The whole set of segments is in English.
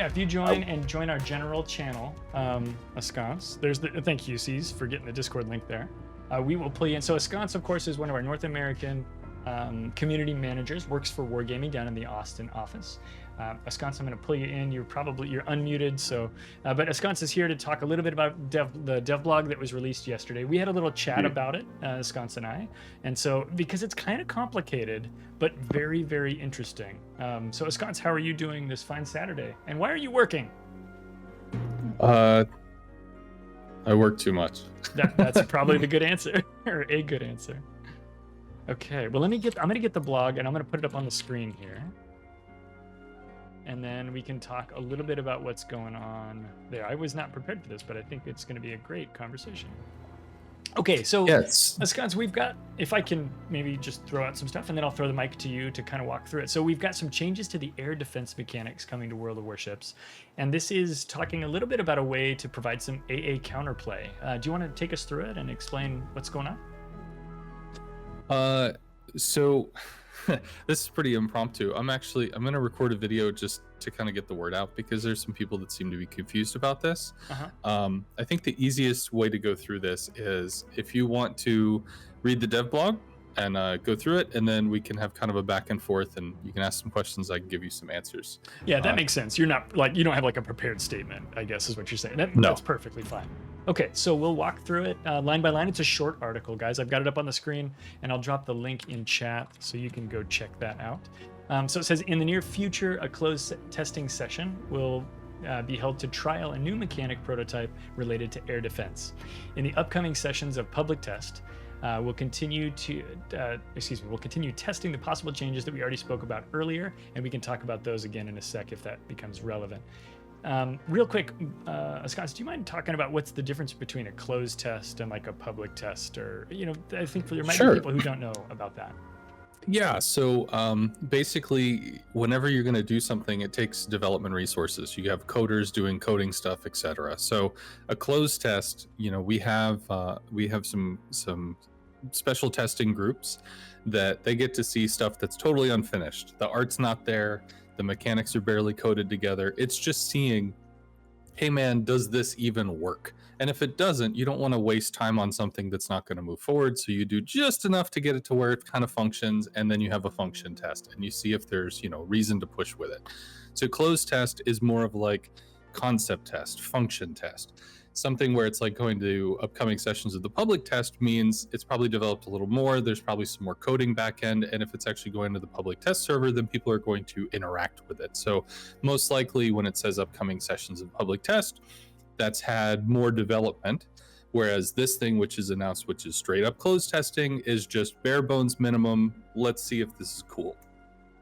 if you join our general channel, Ahskance, thank you, C's, for getting the Discord link there. We will pull you in. So Ahskance, of course, is one of our North American community managers, works for Wargaming down in the Austin office. Ahskance, I'm going to pull you in. You're unmuted. So, but Ahskance is here to talk a little bit about the dev blog that was released yesterday. We had a little chat about it, Ahskance and I. And so, because it's kind of complicated, but very, very interesting. So Ahskance, how are you doing this fine Saturday? And why are you working? I work too much. That's probably the good answer, or a good answer. Okay, well, I'm gonna get the blog and I'm gonna put it up on the screen here. And then we can talk a little bit about what's going on there. I was not prepared for this, but I think it's gonna be a great conversation. Okay, so yes. Ahskance, we've got, if I can maybe just throw out some stuff and then I'll throw the mic to you to kind of walk through it. So we've got some changes to the air defense mechanics coming to World of Warships. And this is talking a little bit about a way to provide some AA counterplay. Do you want to take us through it and explain what's going on? So this is pretty impromptu. I'm going to record a video just to kind of get the word out because there's some people that seem to be confused about this. I think the easiest way to go through this is if you want to read the dev blog and go through it, and then we can have kind of a back and forth and you can ask some questions. I can give you some answers. Yeah, that makes sense. You're not you don't have like a prepared statement, I guess is what you're saying. No. That's perfectly fine. Okay, so we'll walk through it line by line. It's a short article, guys. I've got it up on the screen, and I'll drop the link in chat so you can go check that out. So it says, in the near future, a closed testing session will be held to trial a new mechanic prototype related to air defense. In the upcoming sessions of public test, we'll continue testing the possible changes that we already spoke about earlier, and we can talk about those again in a sec if that becomes relevant. Real quick, Ahskance, do you mind talking about what's the difference between a closed test and like a public test? Or, I think there might be people who don't know about that. Yeah, so basically, whenever you're going to do something, it takes development resources. You have coders doing coding stuff, etc. So a closed test, we have some special testing groups that they get to see stuff that's totally unfinished. The art's not there. The mechanics are barely coded together. It's just seeing, hey man, does this even work? And if it doesn't, you don't want to waste time on something that's not going to move forward. So you do just enough to get it to where it kind of functions, and then you have a function test and you see if there's, reason to push with it. So closed test is more of like concept test, function test. Something where it's like going to upcoming sessions of the public test means it's probably developed a little more. There's probably some more coding back end. And if it's actually going to the public test server, then people are going to interact with it. So most likely when it says upcoming sessions of public test, that's had more development. Whereas this thing, which is announced, which is straight up closed testing, is just bare bones minimum. Let's see if this is cool.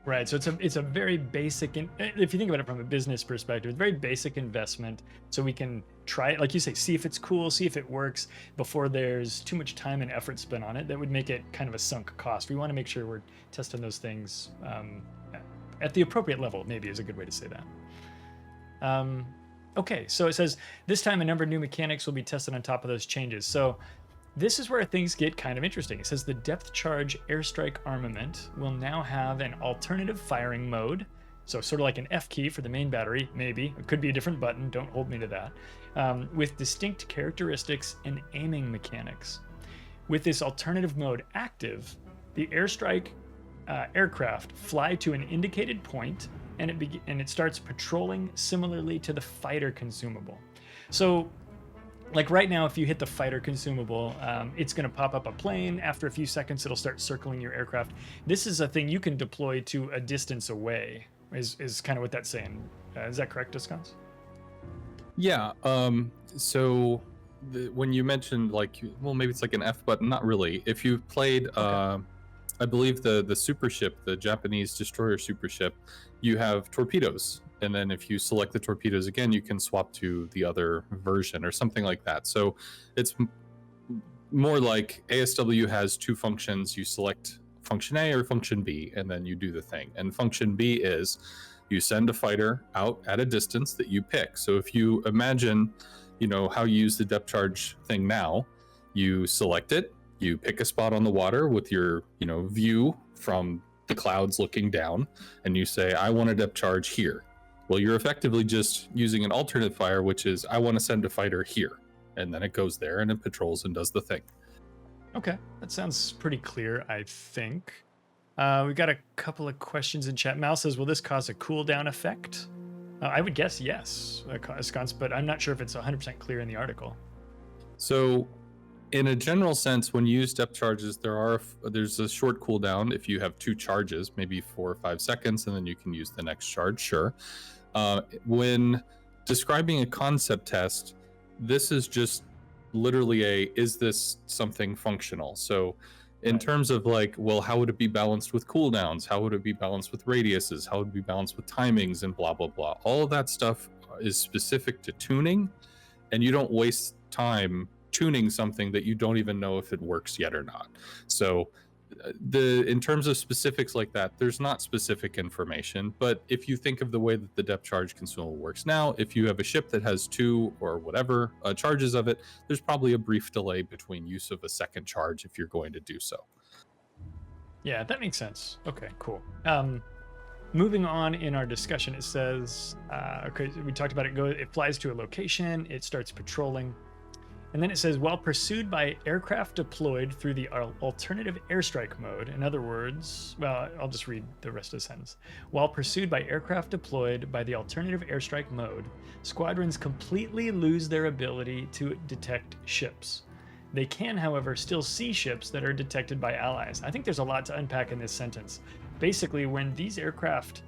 Right, so it's a very basic, if you think about it from a business perspective, it's very basic investment. So we can try it, like you say, see if it's cool, see if it works before there's too much time and effort spent on it. That would make it kind of a sunk cost. We want to make sure we're testing those things at the appropriate level, maybe is a good way to say that. Okay, so it says, this time a number of new mechanics will be tested on top of those changes. So this is where things get kind of interesting. It says the depth charge airstrike armament will now have an alternative firing mode. So sort of like an F key for the main battery, maybe. It could be a different button, don't hold me to that. With distinct characteristics and aiming mechanics. With this alternative mode active, the airstrike aircraft fly to an indicated point and it starts patrolling similarly to the fighter consumable. So like right now, if you hit the fighter consumable, it's going to pop up a plane. After a few seconds, it'll start circling your aircraft. This is a thing you can deploy to a distance away, is kind of what that's saying. Is that correct, Ahskance? Yeah. So when you mentioned maybe it's like an F button, not really. If you've played, I believe the super ship, the Japanese destroyer super ship, you have torpedoes. And then if you select the torpedoes again, you can swap to the other version or something like that. So it's more like ASW has two functions. You select function A or function B, and then you do the thing. And function B is you send a fighter out at a distance that you pick. So if you imagine, how you use the depth charge thing now, you select it, you pick a spot on the water with your, view from the clouds looking down, and you say, I want a depth charge here. Well, you're effectively just using an alternate fire, which is I want to send a fighter here, and then it goes there and it patrols and does the thing. Okay, that sounds pretty clear, I think. We got a couple of questions in chat. Mal says, will this cause a cooldown effect? I would guess yes, Ahskance, but I'm not sure if it's 100% clear in the article. So, in a general sense, when you use depth charges, there's a short cooldown if you have 2 charges, maybe 4 or 5 seconds, and then you can use the next charge, sure. When describing a concept test, this is just literally is this something functional? So in terms of like, well, how would it be balanced with cooldowns? How would it be balanced with radiuses? How would it be balanced with timings and blah, blah, blah? All of that stuff is specific to tuning, and you don't waste time tuning something that you don't even know if it works yet or not. So in terms of specifics like that, there's not specific information, but if you think of the way that the depth charge consumable works now, if you have a ship that has 2 or whatever charges of it, there's probably a brief delay between use of a second charge if you're going to do so. Yeah, that makes sense. Okay, cool. Moving on in our discussion, it says, okay, we talked about it flies to a location, it starts patrolling. And then it says, while pursued by aircraft deployed through the alternative airstrike mode, in other words, well, I'll just read the rest of the sentence. While pursued by aircraft deployed by the alternative airstrike mode, squadrons completely lose their ability to detect ships. They can, however, still see ships that are detected by allies. I think there's a lot to unpack in this sentence. Basically, when these aircraft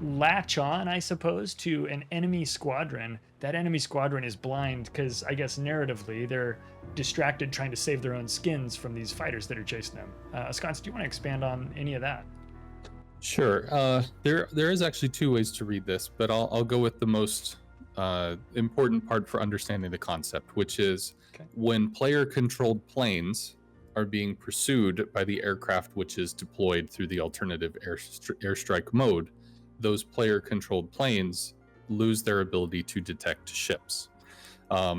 latch on, I suppose, to an enemy squadron, that enemy squadron is blind because I guess narratively they're distracted trying to save their own skins from these fighters that are chasing them. Ahskance, do you want to expand on any of that? Sure. There is actually 2 ways to read this, but I'll go with the most important part for understanding the concept, which is when player-controlled planes are being pursued by the aircraft which is deployed through the alternative airstrike mode, those player-controlled planes lose their ability to detect ships.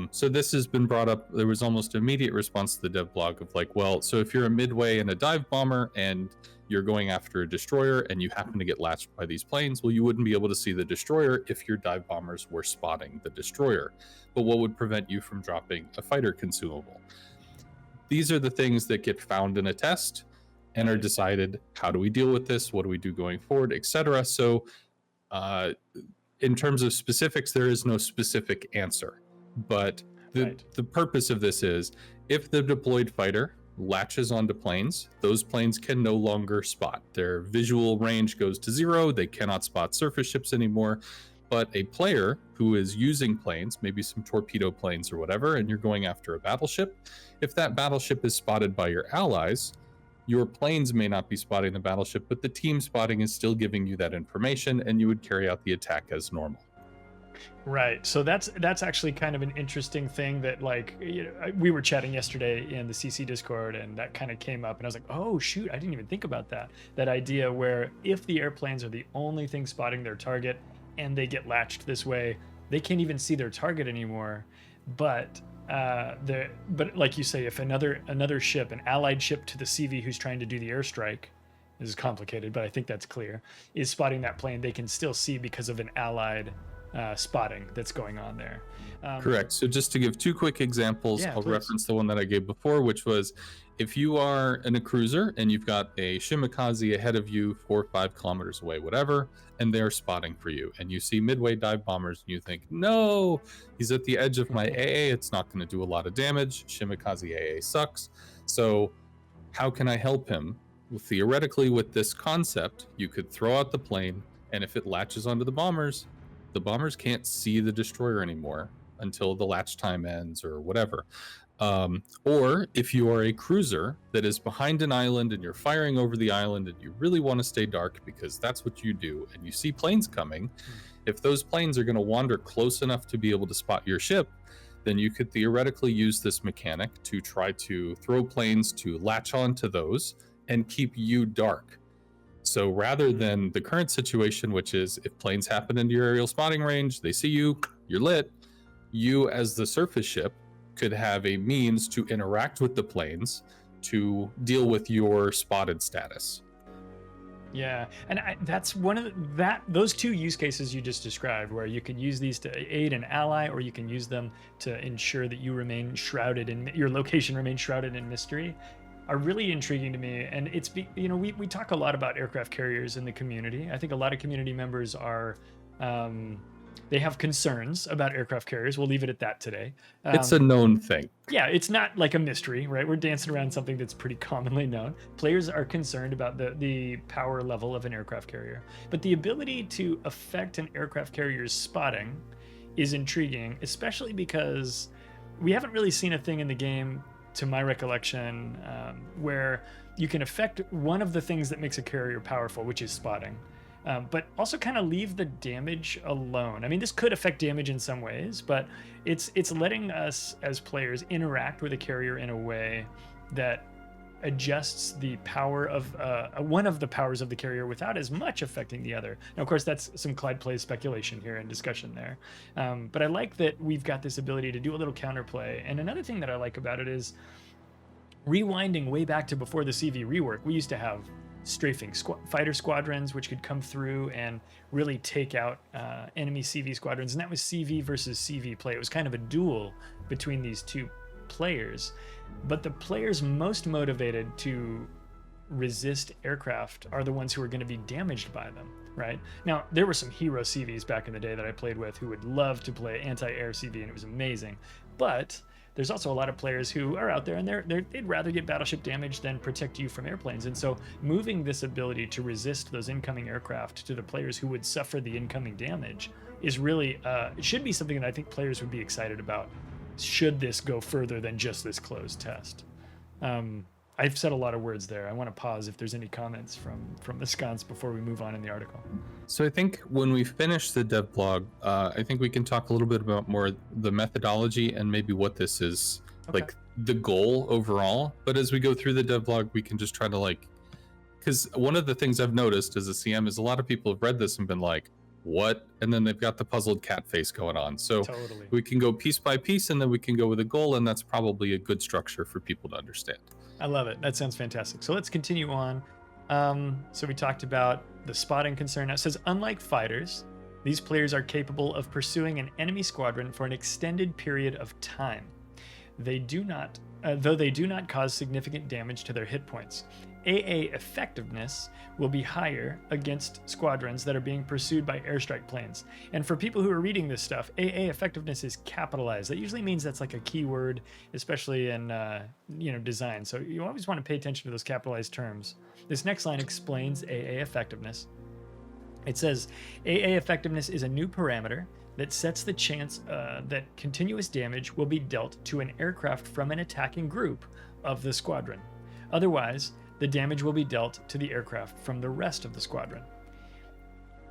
So this has been brought up. There was almost immediate response to the dev blog of like, well, so if you're a midway and a dive bomber and you're going after a destroyer and you happen to get latched by these planes, well, you wouldn't be able to see the destroyer if your dive bombers were spotting the destroyer. But what would prevent you from dropping a fighter consumable? These are the things that get found in a test and are decided, how do we deal with this? What do we do going forward, etc. So in terms of specifics, there is no specific answer. But the purpose of this is, if the deployed fighter latches onto planes, those planes can no longer spot. Their visual range goes to 0. They cannot spot surface ships anymore. But a player who is using planes, maybe some torpedo planes or whatever, and you're going after a battleship, if that battleship is spotted by your allies, your planes may not be spotting the battleship, but the team spotting is still giving you that information, and you would carry out the attack as normal. Right. So that's actually kind of an interesting thing that, like, we were chatting yesterday in the CC Discord, and that kind of came up, and I was like, oh shoot, I didn't even think about that. That idea where if the airplanes are the only thing spotting their target and they get latched this way, they can't even see their target anymore. But like you say, if another ship, an allied ship to the CV who's trying to do the airstrike, this is complicated, but I think that's clear, is spotting that plane, they can still see because of an allied spotting that's going on there. Correct. So just to give 2 quick examples, I'll reference the one that I gave before, which was if you are in a cruiser and you've got a Shimakaze ahead of you 4 or 5 kilometers away, whatever, and they're spotting for you, and you see midway dive bombers, and you think, no, he's at the edge of my AA, it's not going to do a lot of damage. Shimakaze AA sucks. So how can I help him? Well, theoretically, with this concept, you could throw out the plane, and if it latches onto the bombers can't see the destroyer anymore until the latch time ends or whatever. Or if you are a cruiser that is behind an island and you're firing over the island and you really want to stay dark because that's what you do, and you see planes coming, if those planes are going to wander close enough to be able to spot your ship, then you could theoretically use this mechanic to try to throw planes to latch onto those and keep you dark. So rather than the current situation, which is if planes happen into your aerial spotting range, they see you, you're lit, you as the surface ship could have a means to interact with the planes to deal with your spotted status. Yeah, and that's one of those two use cases you just described, where you can use these to aid an ally, or you can use them to ensure that you remain shrouded in your location remains shrouded in mystery, are really intriguing to me. And we talk a lot about aircraft carriers in the community. I think a lot of community members are. They have concerns about aircraft carriers. We'll leave it at that today. It's a known thing. Yeah, it's not like a mystery, right? We're dancing around something that's pretty commonly known. Players are concerned about the power level of an aircraft carrier, but the ability to affect an aircraft carrier's spotting is intriguing, especially because we haven't really seen a thing in the game, to my recollection, where you can affect one of the things that makes a carrier powerful, which is spotting. But also kind of leave the damage alone. I mean, this could affect damage in some ways, but it's letting us as players interact with a carrier in a way that adjusts the power of one of the powers of the carrier without as much affecting the other. Now, of course, that's some Clyde plays speculation here and discussion there. But I like that we've got this ability to do a little counterplay. And another thing that I like about it is rewinding way back to before the CV rework. We used to have strafing fighter squadrons, which could come through and really take out enemy CV squadrons, and that was CV versus CV play. It was kind of a duel between these two players, but the players most motivated to resist aircraft are the ones who are going to be damaged by them, right? Now, there were some hero CVs back in the day that I played with who would love to play anti-air CV, and it was amazing, but there's also a lot of players who are out there and they'd rather get battleship damage than protect you from airplanes. And so moving this ability to resist those incoming aircraft to the players who would suffer the incoming damage is really, it should be something that I think players would be excited about, should this go further than just this closed test. I've said a lot of words there. I want to pause if there's any comments from Ahskance before we move on in the article. So I think when we finish the dev blog, I think we can talk a little bit about more the methodology and maybe what this is, like the goal overall. But as we go through the dev blog, we can just try to because one of the things I've noticed as a CM is a lot of people have read this and been like, what? And then they've got the puzzled cat face going on. So we can go piece by piece and then we can go with a goal, and that's probably a good structure for people to understand. I love it. That sounds fantastic. So let's continue on. So we talked about the spotting concern. Now it says, unlike fighters, these players are capable of pursuing an enemy squadron for an extended period of time. They do not, though they do not cause significant damage to their hit points. AA effectiveness will be higher against squadrons that are being pursued by airstrike planes. And for people who are reading this stuff, AA effectiveness is capitalized. That usually means that's like a keyword, especially in design. So you always want to pay attention to those capitalized terms. This next line explains AA effectiveness. It says, AA effectiveness is a new parameter that sets the chance that continuous damage will be dealt to an aircraft from an attacking group of the squadron. Otherwise, the damage will be dealt to the aircraft from the rest of the squadron.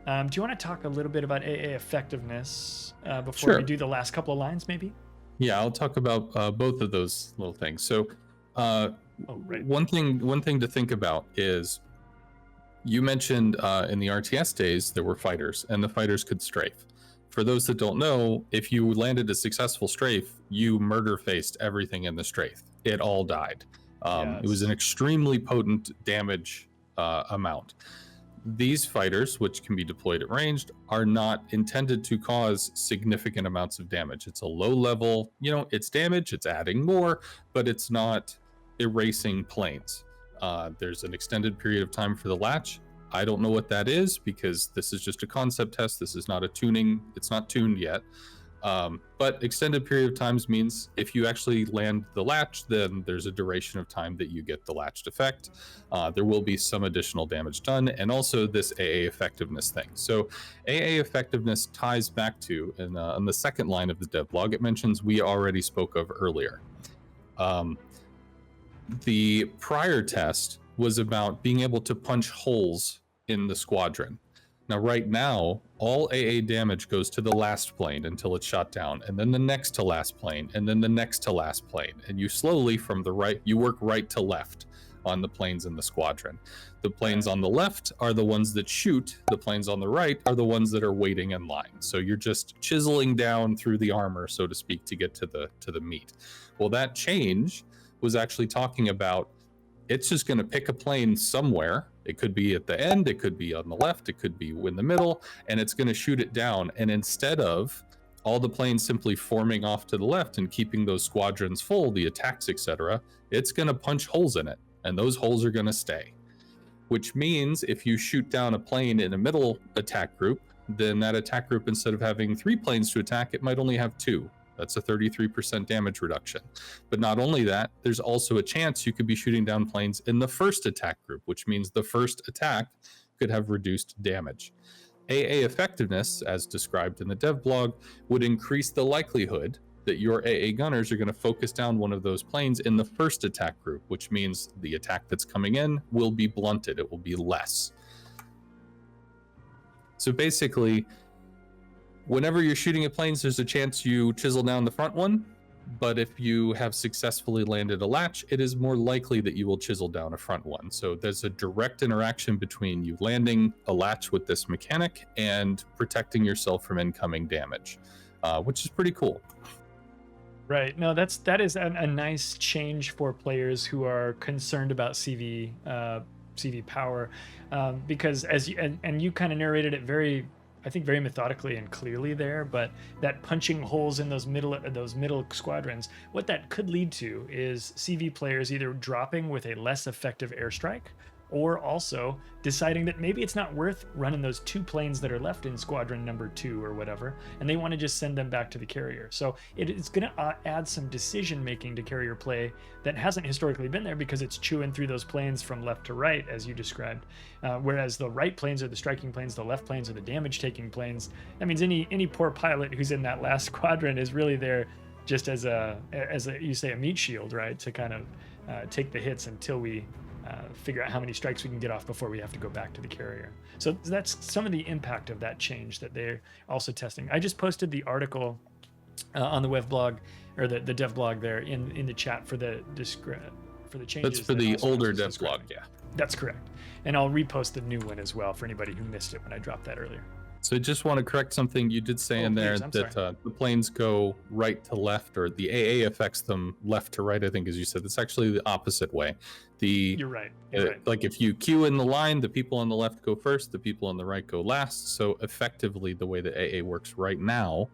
Do you want to talk a little bit about AA effectiveness before we do the last couple of lines, maybe? Yeah, I'll talk about both of those little things. So one thing to think about is, you mentioned in the RTS days there were fighters, and the fighters could strafe. For those that don't know, if you landed a successful strafe, you murder-faced everything in the strafe. It all died. It was an extremely potent damage amount. These fighters, which can be deployed at range, are not intended to cause significant amounts of damage. It's a low level, it's damage, it's adding more, but it's not erasing planes. There's an extended period of time for the latch. I don't know what that is because this is just a concept test. This is not a tuning. It's not tuned yet. But extended period of times means if you actually land the latch, then there's a duration of time that you get the latched effect. There will be some additional damage done, and also this AA effectiveness thing. So AA effectiveness ties back to, on the second line of the devlog, it mentions we already spoke of earlier. The prior test was about being able to punch holes in the squadron. Now, right now, all AA damage goes to the last plane until it's shot down, and then the next to last plane, and then the next to last plane. And you slowly, from the right, you work right to left on the planes in the squadron. The planes on the left are the ones that shoot. The planes on the right are the ones that are waiting in line. So you're just chiseling down through the armor, so to speak, to get to the meat. Well, that change was actually talking about it's just going to pick a plane somewhere. It could be at the end, it could be on the left, it could be in the middle, and it's going to shoot it down. And instead of all the planes simply forming off to the left and keeping those squadrons full, the attacks, etc., it's going to punch holes in it, and those holes are going to stay. Which means if you shoot down a plane in a middle attack group, then that attack group, instead of having 3 planes to attack, it might only have 2. That's a 33% damage reduction. But not only that, there's also a chance you could be shooting down planes in the first attack group, which means the first attack could have reduced damage. AA effectiveness, as described in the dev blog, would increase the likelihood that your AA gunners are going to focus down one of those planes in the first attack group, which means the attack that's coming in will be blunted. It will be less. So basically, whenever you're shooting at planes, there's a chance you chisel down the front one, but if you have successfully landed a latch, it is more likely that you will chisel down a front one. So there's a direct interaction between you landing a latch with this mechanic and protecting yourself from incoming damage, which is pretty cool. Right. No, that is a nice change for players who are concerned about CV power, because as you and you kind of narrated it very, I think, very methodically and clearly there, but that punching holes in those middle squadrons, what that could lead to is CV players either dropping with a less effective airstrike, or also deciding that maybe it's not worth running those 2 planes that are left in squadron number 2 or whatever, and they want to just send them back to the carrier. So it's going to add some decision making to carrier play that hasn't historically been there, because it's chewing through those planes from left to right, as you described. Whereas the right planes are the striking planes, the left planes are the damage taking planes. That means any poor pilot who's in that last squadron is really there just as a you say, a meat shield, right, to kind of take the hits until we figure out how many strikes we can get off before we have to go back to the carrier. So that's some of the impact of that change that they're also testing. I just posted the article on the web blog, or the dev blog there in the chat for the changes. That's for the older dev blog, yeah. That's correct. And I'll repost the new one as well for anybody who missed it when I dropped that earlier. So I just want to correct something you did say in there, that the planes go right to left, or the AA affects them left to right, I think, as you said. It's actually the opposite way. You're right. Like if you queue in the line, the people on the left go first, the people on the right go last. So effectively, the way that AA works right now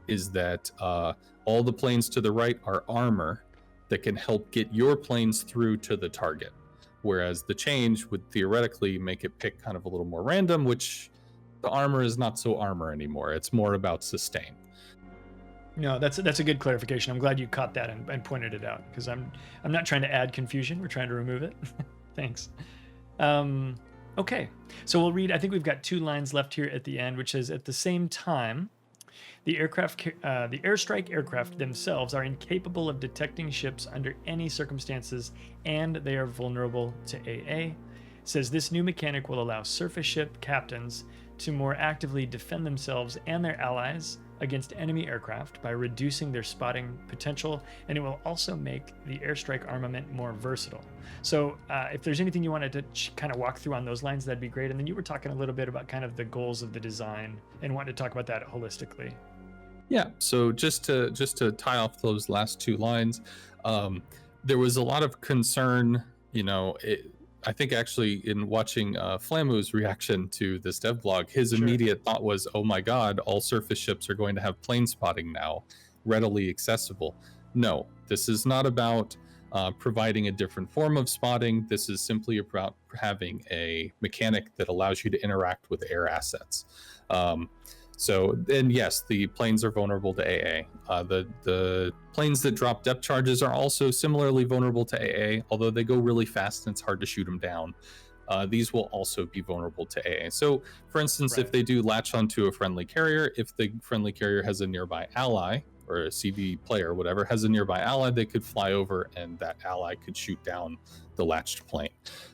is that all the planes to the right are armor that can help get your planes through to the target. Whereas the change would theoretically make it pick kind of a little more random, which the armor is not so armor anymore. It's more about sustain. No, that's a good clarification. I'm glad you caught that and pointed it out, because I'm not trying to add confusion. We're trying to remove it. Thanks. Okay, so we'll read. I think we've got 2 lines left here at the end, which says, at the same time, the airstrike aircraft themselves are incapable of detecting ships under any circumstances, and they are vulnerable to AA. It says this new mechanic will allow surface ship captains to more actively defend themselves and their allies against enemy aircraft by reducing their spotting potential, and it will also make the airstrike armament more versatile. So if there's anything you wanted to kind of walk through on those lines, that'd be great. And then you were talking a little bit about kind of the goals of the design and wanted to talk about that holistically. Yeah, so just to tie off those last 2 lines, there was a lot of concern, I think actually in watching Flamu's reaction to this dev blog, his immediate thought was, oh my God, all surface ships are going to have plane spotting now, readily accessible. No, this is not about providing a different form of spotting. This is simply about having a mechanic that allows you to interact with air assets. So then, yes, the planes are vulnerable to AA. The planes that drop depth charges are also similarly vulnerable to AA, although they go really fast and it's hard to shoot them down. These will also be vulnerable to AA. So, for instance, if they do latch onto a friendly carrier, if the friendly carrier has a nearby ally, or a CV player, whatever, has a nearby ally, they could fly over and that ally could shoot down the latched plane.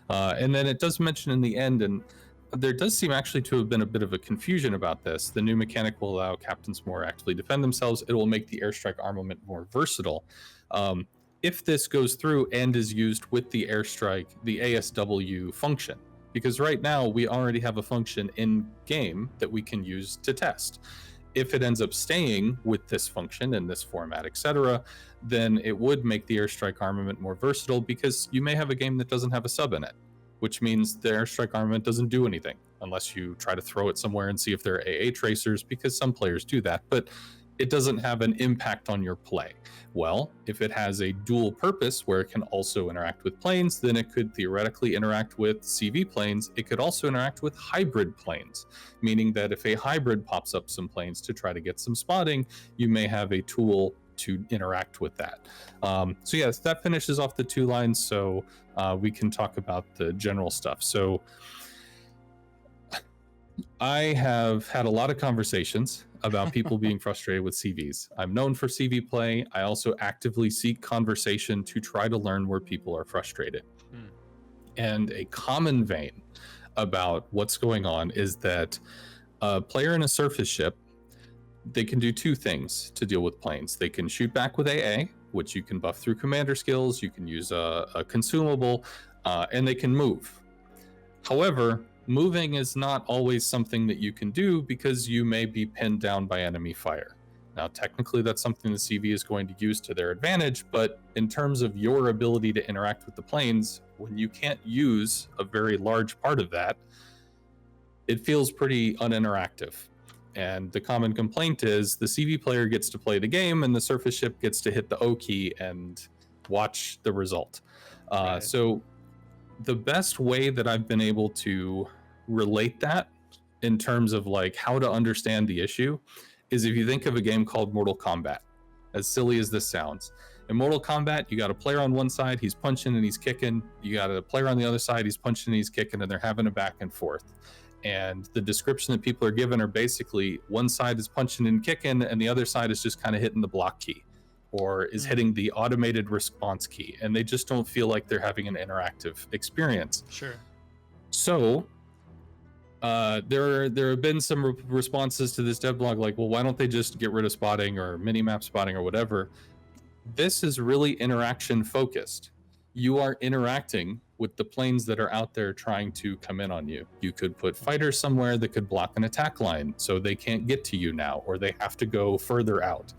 And then it does mention in the end, and there does seem actually to have been a bit of a confusion about this. The new mechanic will allow captains more actively defend themselves. It will make the airstrike armament more versatile. If this goes through and is used with the airstrike, the ASW function, because right now we already have a function in game that we can use to test. if it ends up staying with this function in this format, etc., then it would make the airstrike armament more versatile, because you may have a game that doesn't have a sub in it, which means the airstrike armament doesn't do anything unless you try to throw it somewhere and see if there are AA tracers, because some players do that, but it doesn't have an impact on your play. Well, if it has a dual purpose where it can also interact with planes, then it could theoretically interact with CV planes. It could also interact with hybrid planes, meaning that if a hybrid pops up some planes to try to get some spotting, you may have a tool to interact with that. So yes, that finishes off the 2 lines, so we can talk about the general stuff. So I have had a lot of conversations about people being frustrated with CVs. I'm known for CV play. I also actively seek conversation to try to learn where people are frustrated. And a common vein about what's going on is that a player in a surface ship, they can do 2 things to deal with planes. They can shoot back with AA, which you can buff through commander skills. You can use a consumable, and they can move. However, moving is not always something that you can do, because you may be pinned down by enemy fire. Now, technically, that's something the CV is going to use to their advantage, but in terms of your ability to interact with the planes, when you can't use a very large part of that, it feels pretty uninteractive. And the common complaint is the CV player gets to play the game, and the surface ship gets to hit the O key and watch the result. Right. So the best way that I've been able to relate that in terms of like how to understand the issue is if you think of a game called Mortal Kombat. As silly as this sounds, in Mortal Kombat, you got a player on one side, he's punching and he's kicking. You got a player on the other side, he's punching and he's kicking, and they're having a back and forth. And the description that people are given are basically one side is punching and kicking, and the other side is just kind of hitting the block key, or is hitting the automated response key, and they just don't feel like they're having an interactive experience. Sure. So there have been some responses to this dev blog like, well, why don't they just get rid of spotting or mini-map spotting or whatever? This is really interaction focused. You are interacting with the planes that are out there trying to come in on you. You could put fighters somewhere that could block an attack line, so they can't get to you now, or they have to go further out.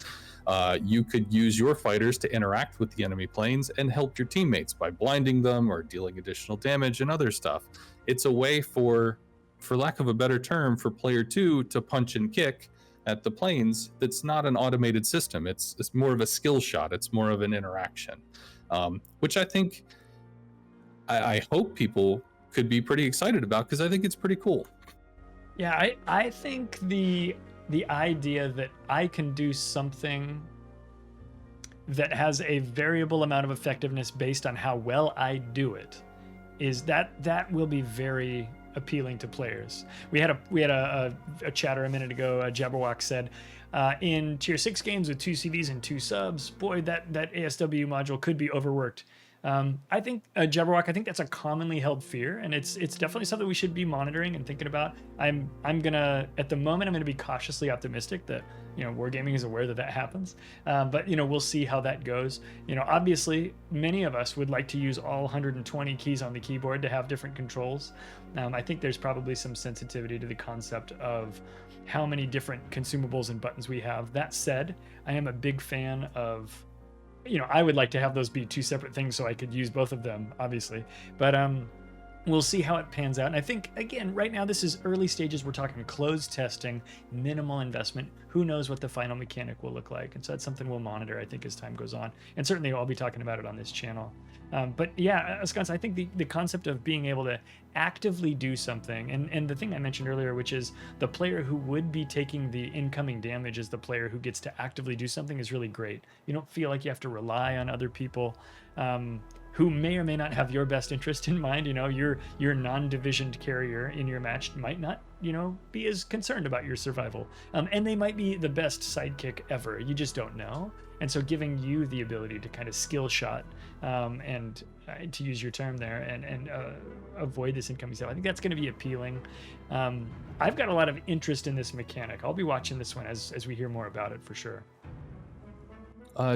You could use your fighters to interact with the enemy planes and help your teammates by blinding them or dealing additional damage and other stuff. It's a way for lack of a better term, for player 2 to punch and kick at the planes that's not an automated system. It's more of a skill shot. It's more of an interaction, which I think, I hope people could be pretty excited about, because I think it's pretty cool. Yeah, I think the idea that I can do something that has a variable amount of effectiveness based on how well I do it is that will be very appealing to players. We had a chatter a minute ago. Jabberwock said, in tier 6 games with 2 CVs and 2 subs, boy, that ASW module could be overworked. I think Jabberwock, I think that's a commonly held fear, and it's definitely something we should be monitoring and thinking about. I'm gonna, at the moment, I'm gonna be cautiously optimistic that Wargaming is aware that happens, but we'll see how that goes. Obviously, many of us would like to use all 120 keys on the keyboard to have different controls. I think there's probably some sensitivity to the concept of how many different consumables and buttons we have. That said, I am a big fan of, I would like to have those be 2 separate things so I could use both of them, obviously. But we'll see how it pans out. And I think, again, right now this is early stages. We're talking closed testing, minimal investment. Who knows what the final mechanic will look like? And so that's something we'll monitor, I think, as time goes on. And certainly I'll be talking about it on this channel. But yeah, Ahskance, I think the concept of being able to actively do something, and the thing I mentioned earlier, which is the player who would be taking the incoming damage is the player who gets to actively do something, is really great. You don't feel like you have to rely on other people who may or may not have your best interest in mind. Your non-divisioned carrier in your match might not, be as concerned about your survival. And they might be the best sidekick ever. You just don't know. And so giving you the ability to kind of skill shot and to use your term there and avoid this incoming stuff, I think that's going to be appealing. I've got a lot of interest in this mechanic. I'll be watching this one as we hear more about it for sure.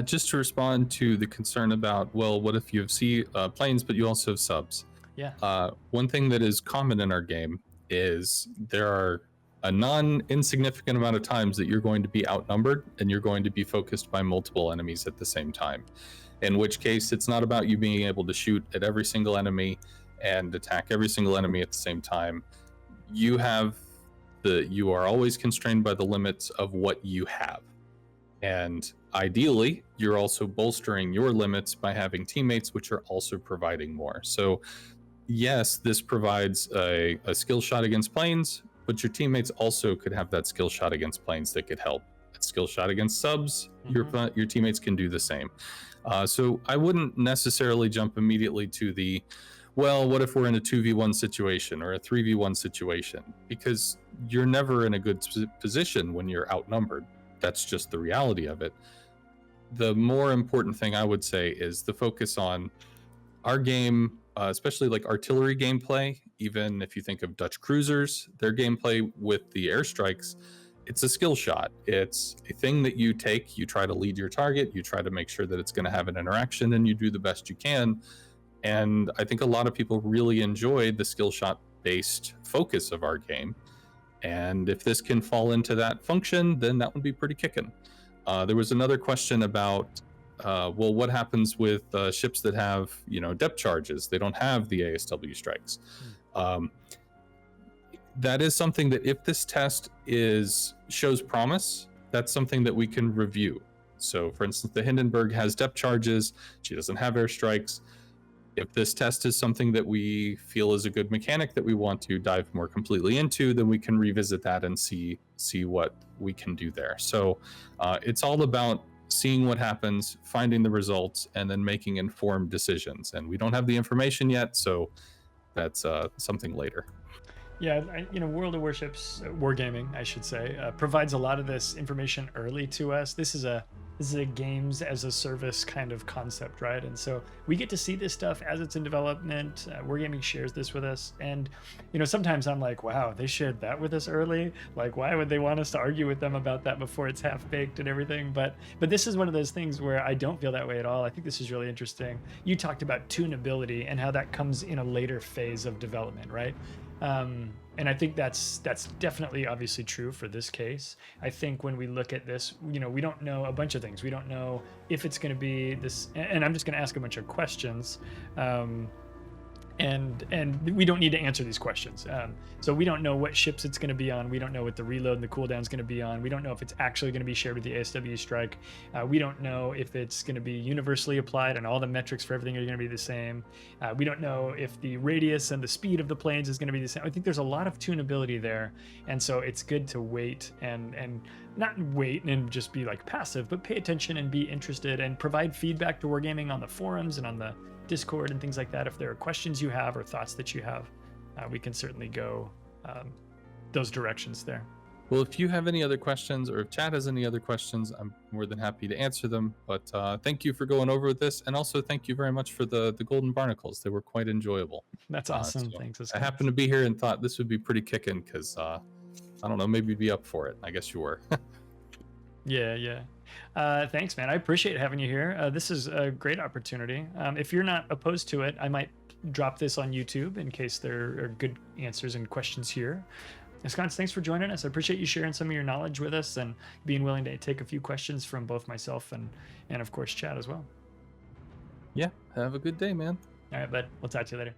Just to respond to the concern about, well, what if you have planes, but you also have subs? Yeah. One thing that is common in our game is there are a non-insignificant amount of times that you're going to be outnumbered and you're going to be focused by multiple enemies at the same time. In which case, it's not about you being able to shoot at every single enemy and attack every single enemy at the same time. You are always constrained by the limits of what you have. And ideally, you're also bolstering your limits by having teammates which are also providing more. So yes, this provides a skill shot against planes, but your teammates also could have that skill shot against planes that could help. That skill shot against subs, your teammates can do the same. So I wouldn't necessarily jump immediately to the, well, what if we're in a 2v1 situation or a 3v1 situation? Because you're never in a good position when you're outnumbered. That's just the reality of it. The more important thing I would say is the focus on our game, especially like artillery gameplay. Even if you think of Dutch cruisers, their gameplay with the airstrikes, it's a skill shot. It's a thing that you take, you try to lead your target, you try to make sure that it's going to have an interaction, and you do the best you can. And I think a lot of people really enjoyed the skill shot based focus of our game. And if this can fall into that function, then that would be pretty kicking. There was another question about, well, what happens with ships that have, depth charges? They don't have the ASW strikes. That is something that if this test shows promise, that's something that we can review. So, for instance, the Hindenburg has depth charges. She doesn't have airstrikes. If this test is something that we feel is a good mechanic that we want to dive more completely into, then we can revisit that and see what we can do there. So it's all about seeing what happens, finding the results, and then making informed decisions. And we don't have the information yet, so that's something later. Yeah, World of Warships, Wargaming, I should say, provides a lot of this information early to us. This is a games as a service kind of concept, right? And so we get to see this stuff as it's in development. Wargaming shares this with us, and sometimes I'm like, wow, they shared that with us early. Like, why would they want us to argue with them about that before it's half baked and everything? But this is one of those things where I don't feel that way at all. I think this is really interesting. You talked about tunability and how that comes in a later phase of development, right? And I think that's definitely obviously true for this case. I think when we look at this, we don't know a bunch of things. We don't know if it's going to be this, and I'm just going to ask a bunch of questions. And we don't need to answer these questions. So we don't know what ships it's going to be on. We don't know what the reload and the cooldown is going to be on. We don't know if it's actually going to be shared with the ASW strike. We don't know if it's going to be universally applied and all the metrics for everything are going to be the same. We don't know if the radius and the speed of the planes is going to be the same. I think there's a lot of tunability there. And so it's good to wait and not wait and just be like passive, but pay attention and be interested and provide feedback to Wargaming on the forums and on the Discord and things like that. If there are questions you have or thoughts that you have, we can certainly go those directions there. Well, if you have any other questions or if Chad has any other questions, I'm more than happy to answer them. But thank you for going over this, and also thank you very much for the golden barnacles. They were quite enjoyable. That's awesome. So Thanks. I happened to be here and thought this would be pretty kicking because I don't know, maybe you'd be up for it. I guess you were. Yeah. Thanks, man. I appreciate having you here. This is a great opportunity. If you're not opposed to it, I might drop this on YouTube in case there are good answers and questions here. Ahskance, thanks for joining us. I appreciate you sharing some of your knowledge with us and being willing to take a few questions from both myself and of course Chad as well. Yeah, have a good day, man. All right, bud. We'll talk to you later.